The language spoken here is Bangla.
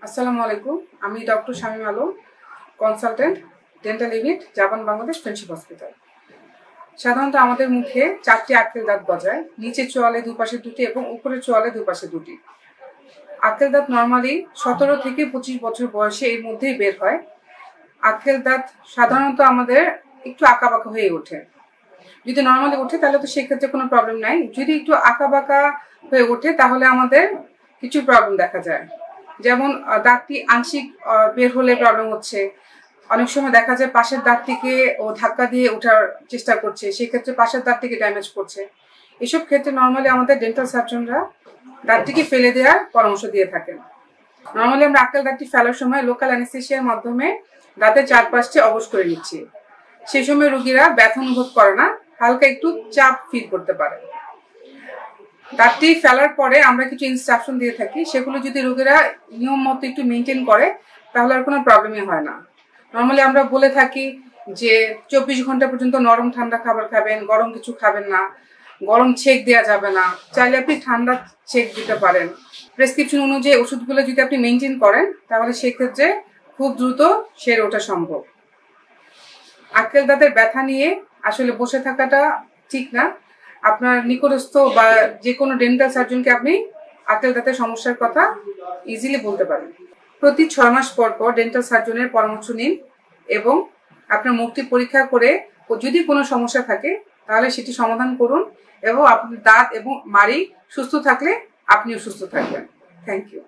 আসসালামু আলাইকুম। আমি doctor Shamim Alam, consultant, dental unit, Japan Bangladesh friendship hospital. সাধারণত আমাদের মুখে 4টি আক্কেল দাঁত গজায়, নিচের চোয়ালে দুপাশে 2টি এবং উপরের চোয়ালে দুপাশে 2টি। আক্কেল দাঁত নর্মালি 17 থেকে 25 বছর বয়সে এর মধ্যেই বের হয়। আক্কেল দাঁত সাধারণত আমাদের একটু আঁকাবাঁকা হয়ে ওঠে। যদি নর্মালি ওঠে তাহলে তো সেক্ষেত্রে কোনো প্রবলেম নাই। যদি একটু আঁকাবাঁকা হয়ে ওঠে তাহলে আমাদের কিছু প্রবলেম দেখা যায়, যেমন দাঁতটি আংশিক বের হলে প্রবলেম হচ্ছে। অনেক সময় দেখা যায় পাশের দাঁতটিকে ও ধাক্কা দিয়ে ওঠার চেষ্টা করছে, সেক্ষেত্রে পাশের দাঁতটিকে ড্যামেজ করছে। এসব ক্ষেত্রে নর্মালি আমাদের ডেন্টাল সার্জনরা দাঁতটিকে ফেলে দেওয়ার পরামর্শ দিয়ে থাকেন। নর্মালি আমরা আক্কেল দাঁতটি ফেলার সময় লোকাল অ্যানেস্থেসিয়ার মাধ্যমে দাঁতের চারপাশটি অবশ করে নিচ্ছি। সেই সময় রোগীরা ব্যথা অনুভব করে না, হালকা একটু চাপ ফিল করতে পারে। দাঁতটি ফেলার পরে আমরা কিছু ইনস্ট্রাকশন দিয়ে থাকি, সেগুলো যদি রোগীরা নিয়ম মতো একটু মেনটেন করে তাহলে আর কোনো প্রবলেমই হয় না। নর্মালি আমরা বলে থাকি যে 24 ঘন্টা পর্যন্ত নরম ঠান্ডা খাবার খাবেন, গরম কিছু খাবেন না, গরম ছেঁক দেওয়া যাবে না, চাইলে আপনি ঠান্ডা ছেঁক দিতে পারেন। প্রেসক্রিপশন অনুযায়ী ওষুধগুলো যদি আপনি মেনটেন করেন তাহলে সেক্ষেত্রে খুব দ্রুত সেরে ওঠা সম্ভব। আক্কেল দাঁতের ব্যথা নিয়ে আসলে বসে থাকাটা ঠিক না। আপনার নিকটস্থ বা যে কোনো ডেন্টাল সার্জনকে আপনি আক্কেল দাঁতের সমস্যার কথা ইজিলি বলতে পারেন। প্রতি 6 মাস পর পর ডেন্টাল সার্জনের পরামর্শ নিন এবং আপনার মুখটি পরীক্ষা করে যদি কোনো সমস্যা থাকে তাহলে সেটি সমাধান করুন, এবং আপনার দাঁত এবং মাড়ি সুস্থ থাকলে আপনিও সুস্থ থাকবেন। Thank you.